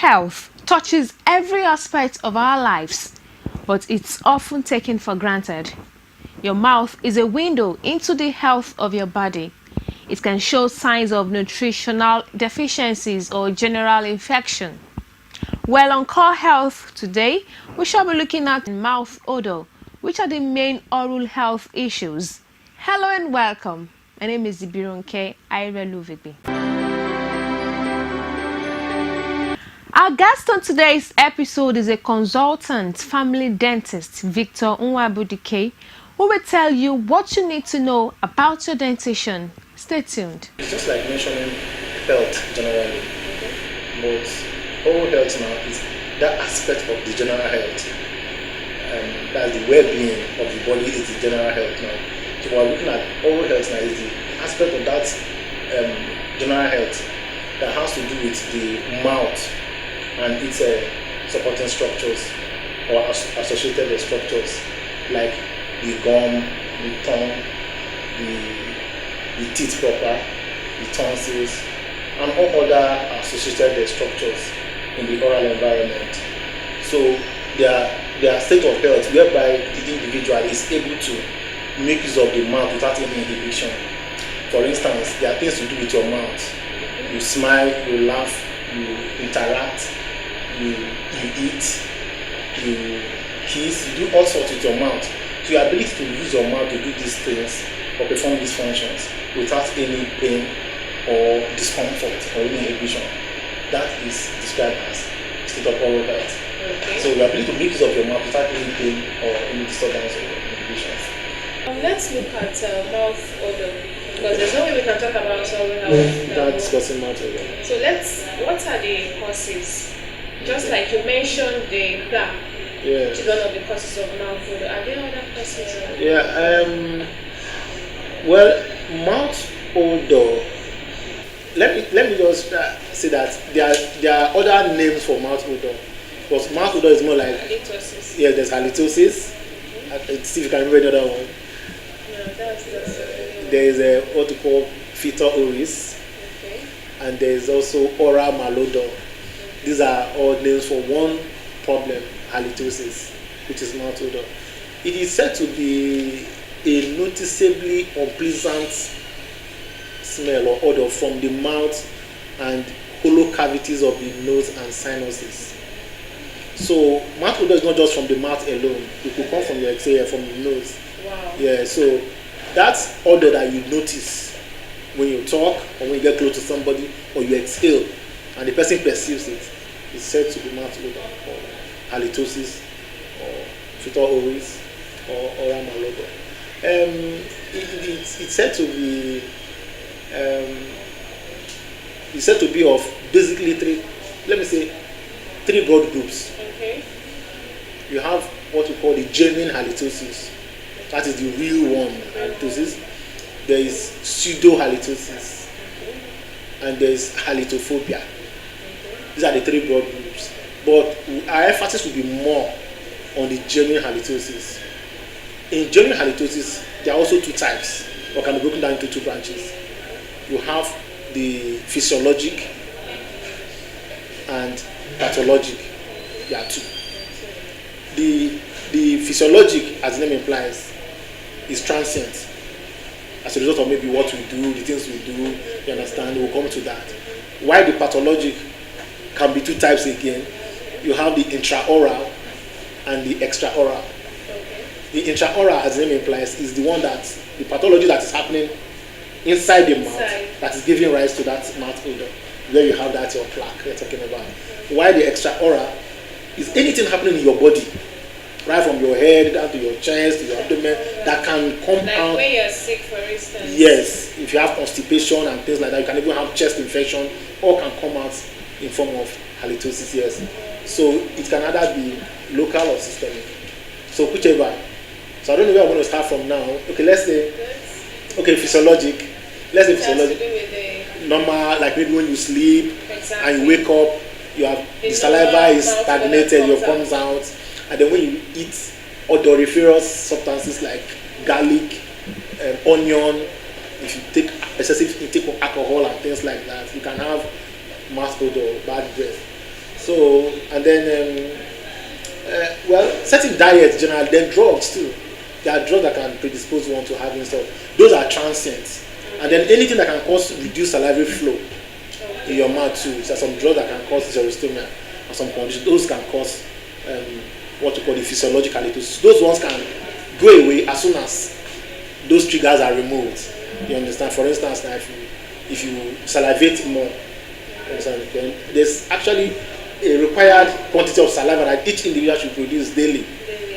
health touches every aspect of our lives, but it's often taken for granted. Your mouth is a window into the health of your body. It can show signs of nutritional deficiencies or general infection. Well, on Core Health today, we shall be looking at mouth odor, which are the main oral health issues. Hello and welcome. My name is Ibirunke Aireluvibi. Our guest on today's episode is a consultant family dentist, Victor Nwabudike, who will tell you what you need to know about your dentition. Stay tuned. It's just like mentioning health generally, but oral health now is that aspect of the general health. That's the well-being of the body is the general health now. So we're looking at oral health now is the aspect of that general health that has to do with the mouth and its supporting structures or associated structures like the gum, the tongue, the teeth proper, the tonsils, and all other associated structures in the oral environment. So their state of health whereby the individual is able to make use of the mouth without any inhibition. For instance, there are things to do with your mouth. You smile, you laugh, you interact, you eat, you kiss, you do all sorts with your mouth. So your ability to use your mouth to do these things or perform these functions without any pain or discomfort or any inhibition, that is described as state of oral health. Okay. So your ability to make use of your mouth without any pain or any disturbance or inhibitions. Let's look at mouth odor, because there's no way we can talk about oral health Without discussing mouth odor. So what are the causes? Just like you mentioned the plaque, Yeah. which is one of the causes of mouth odor. Are there other causes? Yeah. Well, mouth odor. Let me just say that there are other names for mouth odor. Because mouth odor is more like Halitosis. yeah. There's halitosis. Let's see if you can remember the other one. No, that's There is what we call fetal oris, okay. and there is also oral malodor. These are all names for one problem, halitosis, which is mouth odor. It is said to be a noticeably unpleasant smell or odor from the mouth and hollow cavities of the nose and sinuses. So mouth odor is not just from the mouth alone. It could come from your exhale, from the nose. Wow. Yeah, so that's odor that you notice when you talk or when you get close to somebody or you exhale and the person perceives it. It's said to be mouth odor or halitosis or fetal oris or oral malodor. It's said to be of basically three broad groups. Okay. You have what we call the genuine halitosis. That is the real one, halitosis. There is pseudo halitosis, and there is halitophobia. These are the three broad groups. But our emphasis will be more on the genuine halitosis. In genuine halitosis, there are also two types, or can be broken down into two branches. You have the physiologic and pathologic. There are two. The physiologic, as the name implies, is transient as a result of maybe what we do, the things we do, you understand, we'll come to that. While the pathologic can be two types again. You have the intraoral and the extraoral. Okay. The intraoral, as the name implies, is the one that, the pathology that is happening inside the mouth that is giving rise to that mouth odor. Where you have that your plaque we're talking about. While the extraoral is anything happening in your body, right from your head down to your chest, to your abdomen, that can come like out. when you're sick, for instance. Yes, if you have constipation and things like that, you can even have chest infection, all can come out in form of halitosis. Yes, so it can either be local or systemic. So whichever. So I don't know where I'm going to start from now. Okay, let's say, okay, physiologic. Let's say physiologic. Normal, like maybe when you sleep and you wake up, you have the saliva is stagnated, your comes out, and then when you eat odoriferous substances like garlic, onion, if you take excessive intake of alcohol and things like that, you can have mouth odor, bad breath. So, and then, well, certain diets generally, then drugs too. There are drugs that can predispose one to having stuff. Those are transient. And then anything that can cause reduced salivary flow in your mouth too. So some drugs that can cause xerostomia or some conditions. Those can cause what we call the physiological halitosis. Those ones can go away as soon as those triggers are removed. You understand? For instance, now if you salivate more, then there's actually a required quantity of saliva that each individual should produce daily.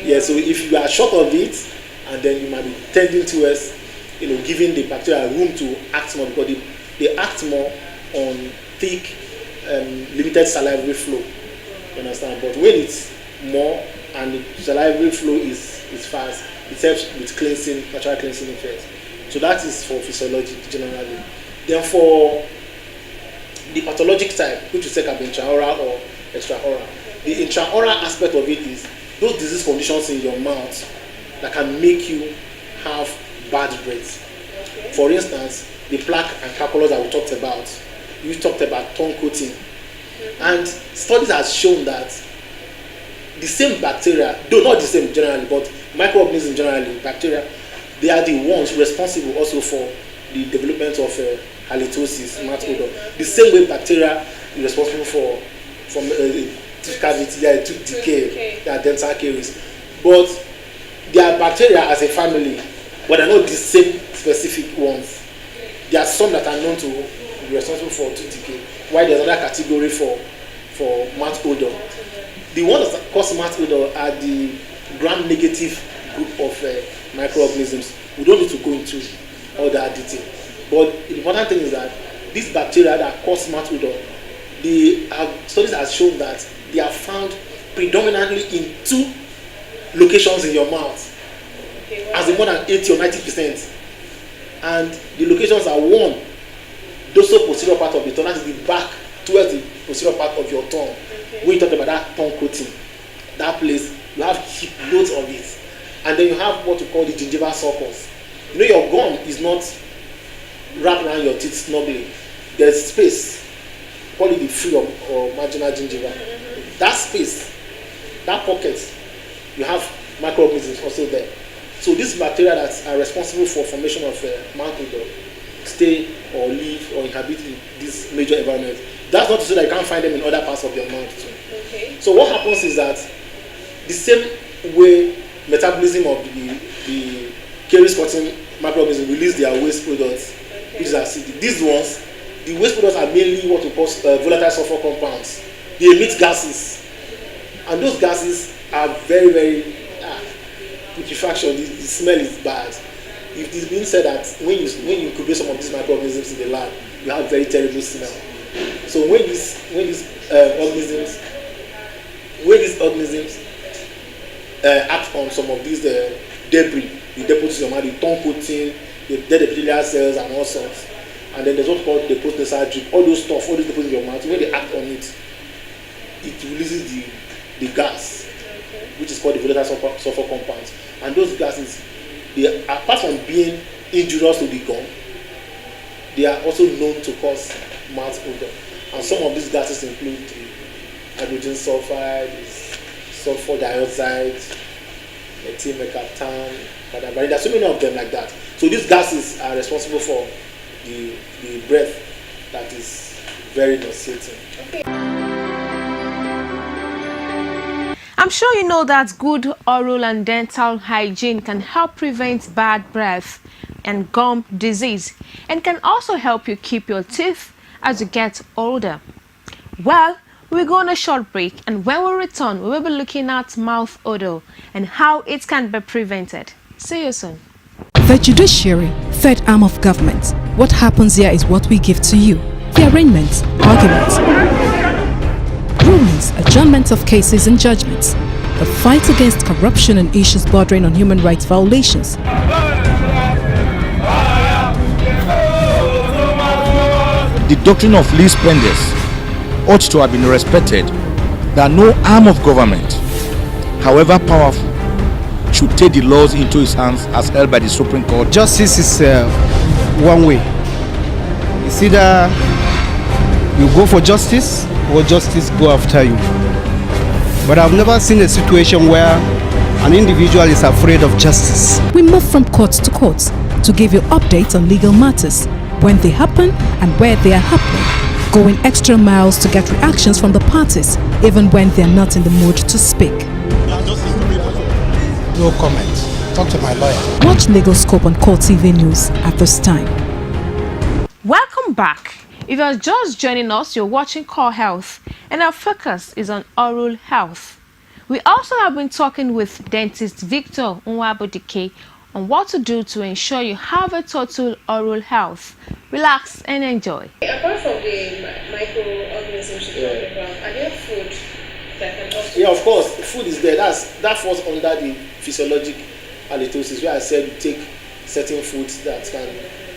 Yeah, so if you are short of it, and then you might be tending towards, giving the bacteria room to act more, because they act more on thick, limited salivary flow. You understand? But when it's more and the salivary flow is fast, it helps with cleansing, natural cleansing effects. So that is for physiology generally. Then for the pathologic type, which is like intraoral or extraoral, the intraoral aspect of it is those disease conditions in your mouth that can make you have bad breath. Okay. For instance, the plaque and calculus that we talked about, you talked about tongue coating. Mm-hmm. And studies have shown that the same bacteria, though not the same generally, but microorganisms generally, bacteria, they are the ones responsible also for the development of halitosis, mouth odor. The same way bacteria is responsible for tooth cavity, tooth decay, their dental caries. But there are bacteria as a family, but they're not the same specific ones. There are some that are known to be responsible for tooth decay, while there's another category for mouth odor. The ones that cause mouth odor are the gram-negative group of microorganisms. We don't need to go into all that detail. But the important thing is that these bacteria that cause mouth odor, studies have shown that they are found predominantly in 2 locations in your mouth, as in more than 80 or 90%. And the locations are one, dorsal posterior part of the tongue, that is the back towards the posterior part of your tongue. Okay. When you talk about that tongue coating, that place, you have loads of it. And then you have what we call the gingival sulcus. Your gum is not wrapped around your teeth snugly. There's space, call it the free or marginal gingiva. That space, that pocket, you have microorganisms also there. So these bacteria that are responsible for formation of mouth odor stay or live or inhabit this major environment. That's not to say that you can't find them in other parts of your mouth too. Okay. So what happens is that the same way metabolism of the caries-causing microorganisms release their waste products, which is acidic. These ones, the waste products are mainly what we call volatile sulfur compounds. They emit gases, and those gases are very, very putrefaction. The smell is bad. It is being said that when you incubate some of these microorganisms in the lab, you have very terrible smell. So when these organisms act on some of these debris, the deposits in your mouth, the tongue coating, the dead epithelial cells, and all sorts. And then there's what's called the post-nasal drip. All those deposits in your mouth, when they act on it, it releases the gas, which is called the volatile sulfur compounds. And those gases, they, apart from being injurious to the gum, they are also known to cause mouth odor. And some of these gases include the hydrogen sulfide, sulfur dioxide, methyl mercaptan, cadaverine. There are so many of them like that. So these gases are responsible for the breath that is very nauseating. Okay. I'm sure you know that good oral and dental hygiene can help prevent bad breath and gum disease, and can also help you keep your teeth as you get older. Well, we'll go on a short break, and when we return, we will be looking at mouth odor and how it can be prevented. See you soon. The judiciary, third arm of government. What happens here is what we give to you. The arraignments, arguments, rulings, adjournments of cases and judgments. The fight against corruption and issues bordering on human rights violations. The doctrine of least spenders ought to have been respected, that no arm of government, however powerful, should take the laws into its hands as held by the Supreme Court. Justice is one way. It's either you go for justice or justice go after you. But I've never seen a situation where an individual is afraid of justice. We move from court to court to give you updates on legal matters, when they happen and where they are happening, going extra miles to get reactions from the parties, even when they're not in the mood to speak. No comment. Talk to my lawyer. Watch Legal Scope on Core TV News at this time. Welcome back. If you're just joining us, you're watching Core Health, and our focus is on oral health. We also have been talking with dentist Victor Nwabudike on what to do to ensure you have a total oral health. Relax and enjoy. Apart from the microorganisms you're talking about, are there food that can also... Yeah, of course, food is there. That falls under the physiologic halitosis, where I said you take certain foods that can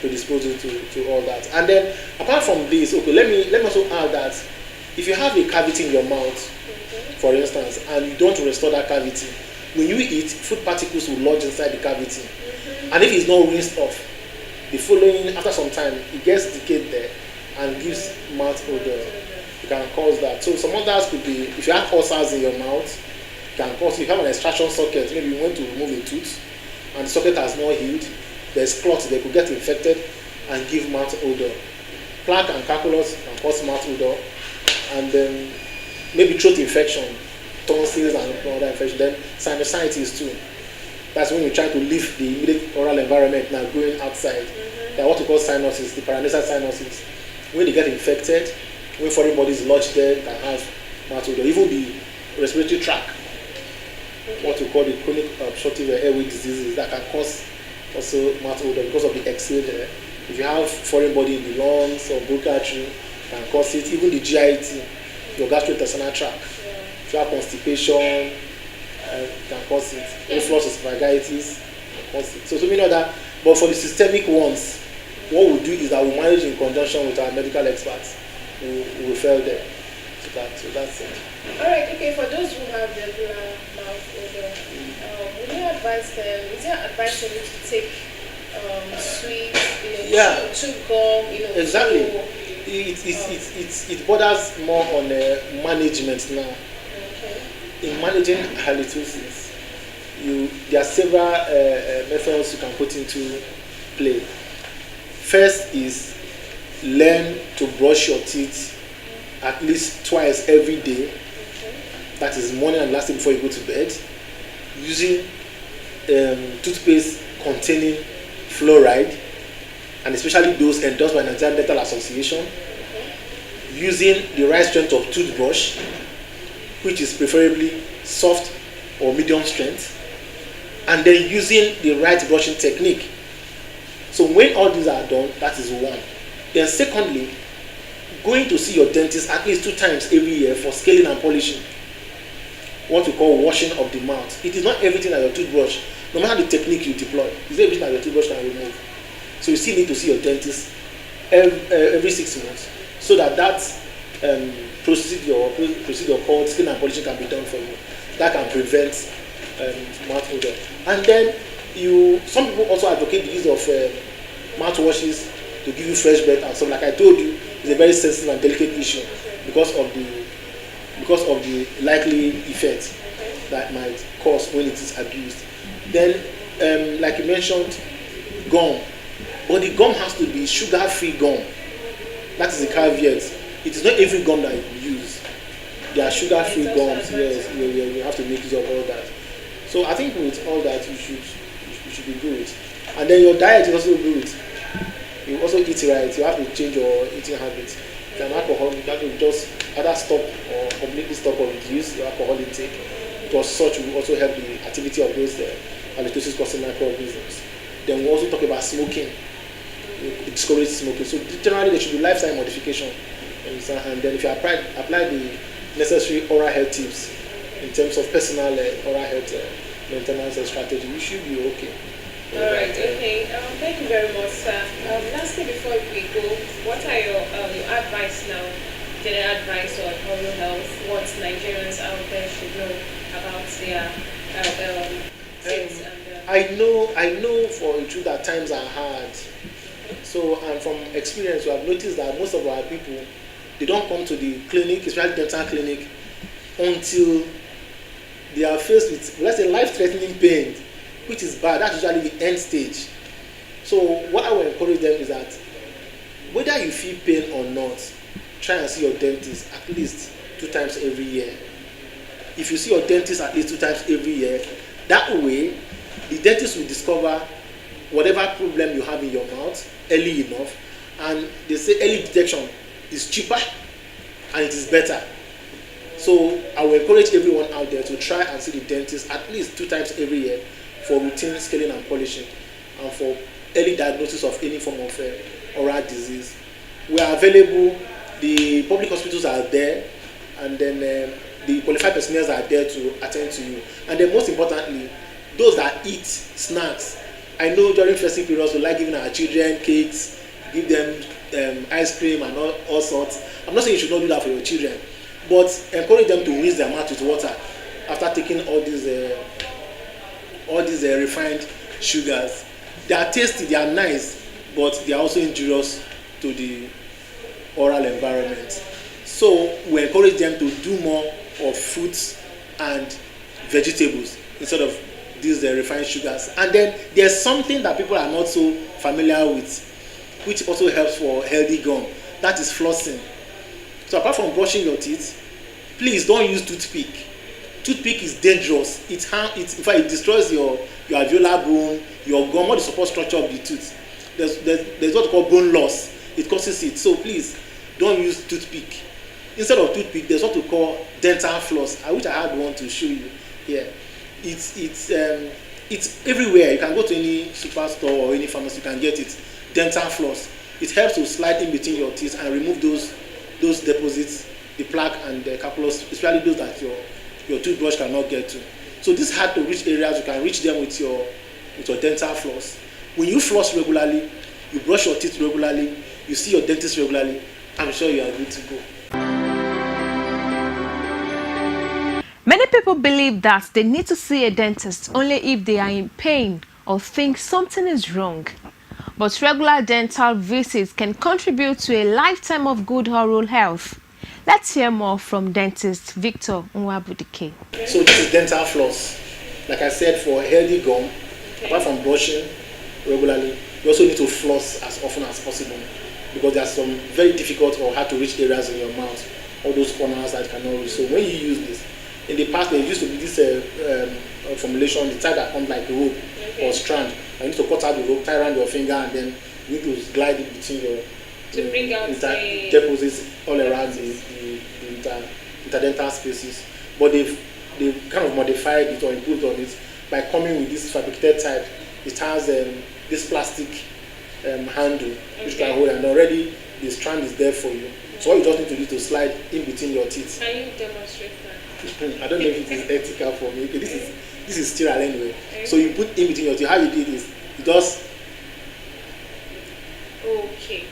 predispose you to all that. And then apart from this, okay, let me also add that if you have a cavity in your mouth, for instance, and you don't restore that cavity, when you eat, food particles will lodge inside the cavity. And if it's not rinsed off, the following, after some time, it gets decayed there and gives mouth odor. It can cause that. So some others could be, if you have ulcers in your mouth, it can cause, if you have an extraction socket, maybe you want to remove a tooth and the socket has not healed, there's clots, they could get infected and give mouth odor. Plaque and calculus can cause mouth odor. And then maybe throat infection, tonsils and other infection, then sinusitis too. That's when you try to leave the immediate oral environment now going outside. They're what we call sinuses, the paranasal sinuses. When they get infected, when foreign bodies lodge there, can have mouth odor. Even the respiratory tract, what we call the chronic obstructive airway diseases, that can cause also mouth odor because of the exhale there. If you have foreign body in the lungs or bronchial, can cause it. Even the GIT, your gastrointestinal tract. If you have constipation, can cause it. Influx esophagitis can cause it. So many other. But for the systemic ones, what we do is that we manage in conjunction with our medical experts. We refer them to that. So that's it. All right. Okay. For those who have regular mouth odor, would you advise them? Is there advice for them to take sweet, chew gum, exactly. It borders more on management now. Okay. In managing halitosis, there are several methods you can put into play. First is learn to brush your teeth at least twice every day. Okay. That is morning and last thing before you go to bed. Using toothpaste containing fluoride, and especially those endorsed by Nigerian Dental Association. Using the right strength of toothbrush, which is preferably soft or medium strength, and then using the right brushing technique. So when all these are done, that is one. Then secondly, going to see your dentist at least 2 times every year for scaling and polishing, what we call washing of the mouth. It is not everything that your toothbrush, no matter the technique you deploy, it's not everything that your toothbrush can remove. So you still need to see your dentist every 6 months, so that procedure called skin and polishing can be done for you. That can prevent mouth odor. And then some people also advocate the use of mouthwashes to give you fresh breath and stuff. Like I told you, it's a very sensitive and delicate issue because of the likely effect that might cause when it is abused. Then, like you mentioned, gum. But the gum has to be sugar-free gum. That is the caveat. It is not every gum that you use. There are sugar-free gums. Yes, you have to make use of all that. So I think with all that, you should be good. And then your diet is also good. You also eat right. You have to change your eating habits. If you're an alcoholic, you have to just either stop or completely stop or reduce your alcohol intake. Because such will also help the activity of those halitosis causing microorganisms. Then we also talk about smoking. Discourage smoking. So generally there should be lifestyle modification. And then if you apply the necessary oral health tips in terms of personal oral health maintenance strategy, you should be okay. Alright, okay. Thank you very much, sir. Lastly, before we go, what are your advice now, general advice on oral health, what Nigerians out there should know about their I know for the truth that times are hard. So, and from experience, we have noticed that most of our people they don't come to the clinic, especially dental clinic, until they are faced with, let's say, life-threatening pain, which is bad. That's usually the end stage. So what I will encourage them is that whether you feel pain or not, try and see your dentist at least 2 times every year. If you see your dentist at least 2 times every year, that way the dentist will discover whatever problem you have in your mouth early enough, and they say early detection is cheaper and it is better. So I will encourage everyone out there to try and see the dentist at least 2 times every year for routine scaling and polishing, and for early diagnosis of any form of oral disease. We are available, the public hospitals are there, and then the qualified personnel are there to attend to you. And then most importantly, those that eat snacks. I know during festive periods we like giving our children cakes, give them ice cream and all sorts. I'm not saying you should not do that for your children, but encourage them to rinse their mouth with water after taking all these refined sugars. They are tasty, they are nice, but they are also injurious to the oral environment. So we encourage them to do more of fruits and vegetables instead of these refined sugars. And then there's something that people are not so familiar with, which also helps for healthy gum. That is flossing. So apart from brushing your teeth, please don't use toothpick. Toothpick is dangerous. In fact, it destroys your alveolar bone, your gum, or the support structure of the tooth. There's what we call bone loss. It causes it. So please don't use toothpick. Instead of toothpick, there's what we call dental floss. I wish I had one to show you here. It's everywhere. You can go to any superstore or any pharmacy, you can get it. Dental floss. It helps to slide in between your teeth and remove those deposits, the plaque and the calculus, especially those that your toothbrush cannot get to. So these hard to reach areas, you can reach them with your dental floss. When you floss regularly, you brush your teeth regularly, you see your dentist regularly, I'm sure you are good to go. Many people believe that they need to see a dentist only if they are in pain or think something is wrong. But regular dental visits can contribute to a lifetime of good oral health. Let's hear more from dentist Victor Nwabudike. So this is dental floss. Like I said, for healthy gum, apart from brushing regularly, you also need to floss as often as possible, because there are some very difficult or hard to reach areas in your mouth, all those corners that you cannot reach. So when you use this, in the past there used to be this formulation, the type that comes like a rope or strand. You need to cut out the rope, tie around your finger, and then you need to glide it between your to bring out the deposits all around the interdental spaces. But they've kind of modified it or improved on it by coming with this fabricated type. It has this plastic handle which can hold, and already the strand is there for you. So all you just need to do is to slide in between your teeth. Can you demonstrate that? I don't know if it is ethical for me. Okay, this is sterile anyway. Okay. So you put in between your teeth. How you did this? You just okay.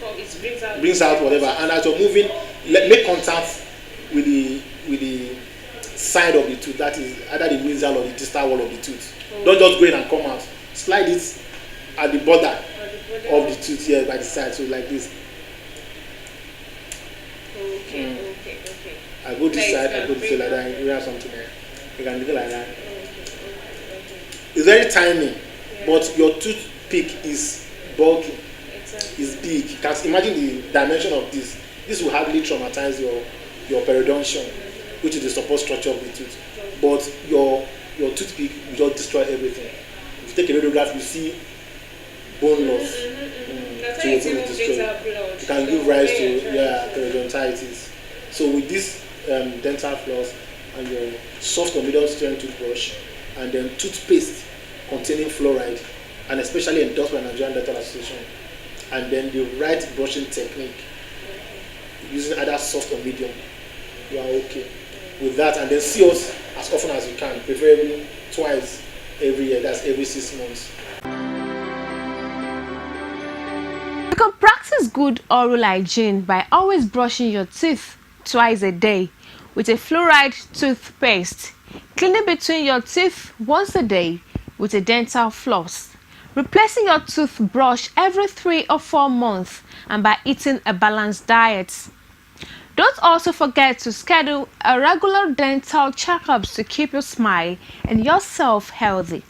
It brings out whatever, and as you're moving, make contact with the side of the tooth. That is either the nasal or the distal wall of the tooth. Okay. Don't just go in and come out. Slide it at the border of the tooth here by the side. So like this. Okay. I go this side, I go this side like that. You have something there. You can do it like that. It's very tiny, but your toothpick is bulky. Is big. You can imagine the dimension of this. This will hardly traumatize your periodontium, which is the support structure of the tooth. But your toothpick will just destroy everything. If you take a radiograph, you see bone loss. That's why it brings out blood. It can give rise to periodontitis. So with this dental floss and your soft or medium strength toothbrush, and then toothpaste containing fluoride, and especially endorsed by Nigerian Dental Association, and then the right brushing technique using either soft or medium, you are okay with that. And then see us as often as you can, preferably twice every year. That's every 6 months. You can practice good oral hygiene by always brushing your teeth twice a day with a fluoride toothpaste, cleaning between your teeth once a day with a dental floss, replacing your toothbrush every 3 or 4 months, and by eating a balanced diet. Don't also forget to schedule a regular dental checkups to keep your smile and yourself healthy.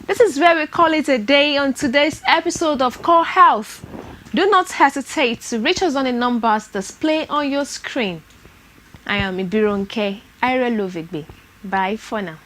This is where we call it a day on today's episode of Core Health. Do not hesitate to reach us on the numbers displayed on your screen. I am Ibironke Ireluvigbe. Bye for now.